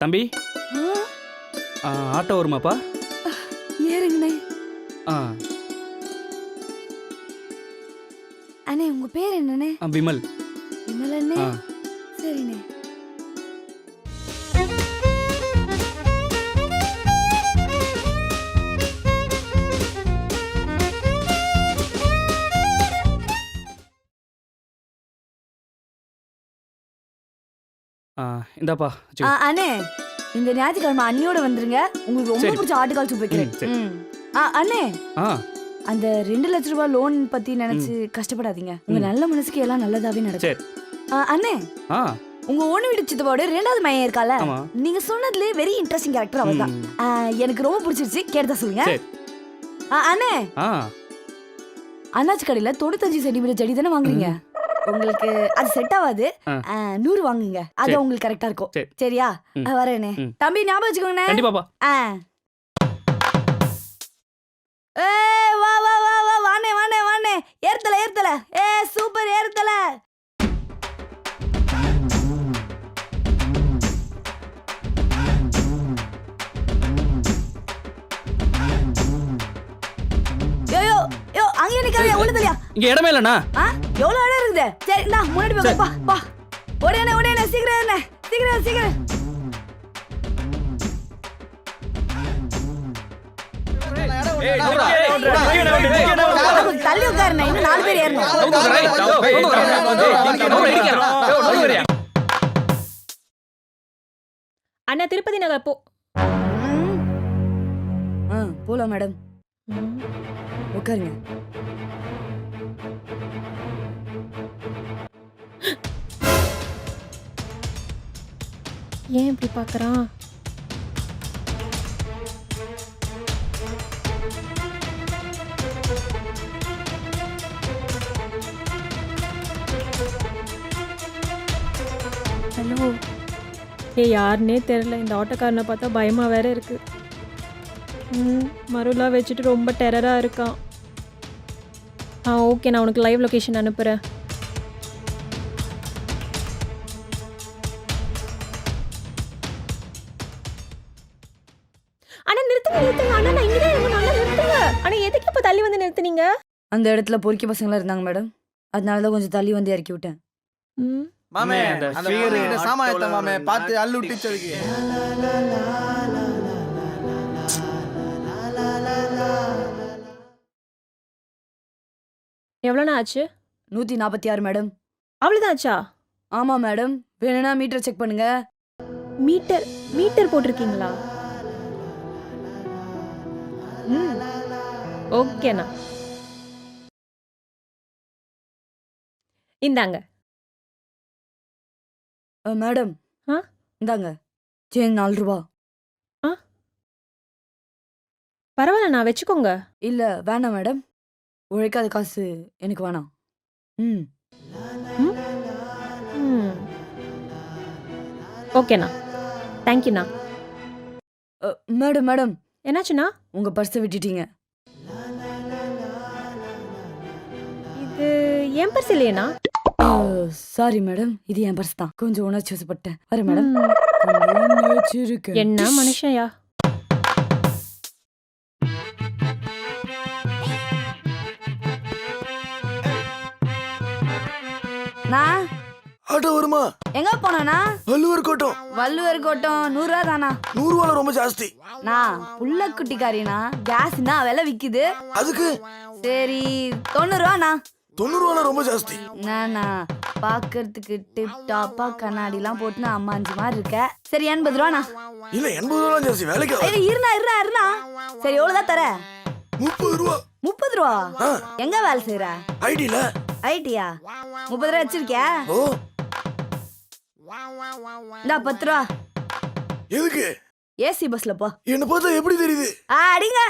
தம்பி ஆட்டோ வருமாப்பா? ஏறுங்கண்ணே. ஆ அண்ணே உங்க பேர் என்னண்ணே? விமல். விமல் அண்ணே. ஆ சரிண்ணே. இந்தாப்பா. அண்ணே இந்த ஞாயிற்றுக்கிழமை அண்ணியோட வந்துருங்க. உங்களுக்கு ரொம்ப சரி. பிடிச்ச ஆட்டுக்கால் சூப் வைக்கிறேன். சரி. அண்ணே ஆ அந்த 2 லட்ச ரூபாய் லோன் பத்தி நினைச்சு கஷ்டப்படாதீங்க. உங்க நல்ல மனசுக்கு எல்லாம் நல்லதாவே நடக்கும். சரி. அண்ணே ஆ உங்க ஓன வீடு சித்தப்பாவோட 2வது மையம் இருக்கால, ஆமா. நீங்க சொன்னதுல வெரி இன்ட்ரெஸ்டிங் கேரக்டர் அவர் தான். எனக்கு ரொம்ப பிடிச்சிருச்சு. கேட்டா சொல்லுங்க. சரி. அண்ணே ஆ அண்ணாச்சி கடையில 95 சென்டிமீட்டர் செடி தானே வாங்குறீங்க. உங்களுக்கு அது செட் ஆகாது. 100 வாங்குங்க. அது சரி. உங்களுக்கு கரெக்டா இருக்கும். சரி. சரியா? வரேனே. தம்பி ஞாபகம் வச்சுக்கோங்கண்ணே. கண்டிப்பாப்பா. ஏய் வா வா வா வா வானே வானே வானே. ஏர்த்தல ஏர்த்தல. சூப்பர் ஏர்த்தல. யோ யோ அங்க நிக்காதே. உள்ளதலையா? இங்க இடமே இல்லண்ணா. எவ்வளவு இடம் இருக்குது? சரி இந்தா முன்னாடி போய் பா பா. ஓடேனே ஓடேனே சீக்கிரம் ஏறுனே. சீக்கிரம் சீக்கிரம். தள்ளி உட்காருண்ணே. இன்னும் 4 பேர் ஏறணும். அண்ணா திருப்பதி நகர் போ. போலாம் மேடம். உட்காருங்க. ஏன் இப்படி பார்க்கறான்? ஹலோ. யாருன்னே தெரியல. இந்த ஆட்டோக்காரனை பார்த்தா பயமா வேற இருக்கு. மருளா வச்சுட்டு ரொம்ப டெரரா இருக்கான். ஓகே, நான் உனக்கு லைவ் லொகேஷன் அனுப்புறேன். அண்ணா நிறுத்துங்க நிறுத்துங்க. அண்ணா நான் இங்கதான் இருக்கேன். அண்ணா நிறுத்துங்க. அண்ணா எதுக்கு இப்ப தள்ளி வந்து நிறுத்துனீங்க? அந்த இடத்துல பொறுக்கி பசங்களா இருந்தாங்க மேடம். அதனாலதான் கொஞ்சம் தள்ளி வந்து இறக்கி விட்டேன். மாமே அந்த பொண்ணுகிட்ட சாமாயத்த மாமே பார்த்து அள்ளு விட்டுச்சதுக்கு. எவ்வளோண்ணா ஆச்சு? 146 மேடம். அவ்வளோதான் ஆச்சா? ஆமா மேடம். வேணும்னா மீட்டர் செக் பண்ணுங்க. மீட்டர் மீட்டர் போட்டிருக்கீங்களா? ஓகேண்ணா. இந்தாங்க. மேடம் இந்தாங்க சேஞ்ச் 4 ரூபா. பரவாயில்ல, நான் வச்சுக்கோங்க. இல்ல வேணாம் மேடம். உழைக்காத காசு எனக்கு வேணாம். ஓகேண்ணா. தேங்க்யூண்ணா. மேடம் மேடம் என்னாச்சுண்ணா? உங்க பர்ஸை விட்டுட்டீங்க. இது என் பர்ஸ் இல்லையேண்ணா. சாரி மேடம், இது என் பர்ஸ் தான். கொஞ்சம் உணர்ச்சி வசப்பட்டேன். வர மேடம். என்ன மனுஷன்யா? நான் ஆட்டோ வருமா? எங்க போனா? வள்ளுவர் கோட்டம். வள்ளுவர் கோட்டம் 100 ரூபா தானா? 100 ரூபாய் ரொம்ப ஜாஸ்தி. நான் புள்ள குட்டிக்காரினா கேஸ்னா விலை விக்குது. அதுக்கு சரி 90 ரூபாண்ணா. 90 ரூபாய் ரொம்ப ஜாஸ்தி. நானா பாக்குறதுக்கு டிப் டாப்பா கண்ணாடிலாம் போட்டுனா அம்மாஞ்சி மாதிரி இருக்க. சரி 80 ரூபாண்ணா. இல்ல 80 ரூபாய் ஜாஸ்தி. வேலைக்கு இருண்ணா. சரி எவ்வளவுதான் தர? 30 ரூபாய். 30 ரூபா? எங்க வேலை செய்யற? ஐடில. ஐடியா? 30 ரூபா வச்சிருக்கியா? ஓ. இந்தா 10 ரூபா. எதுக்கு? ஏசி பஸ்ல போ. என்ன பார்த்தா எப்படி தெரியுது? அடிங்க.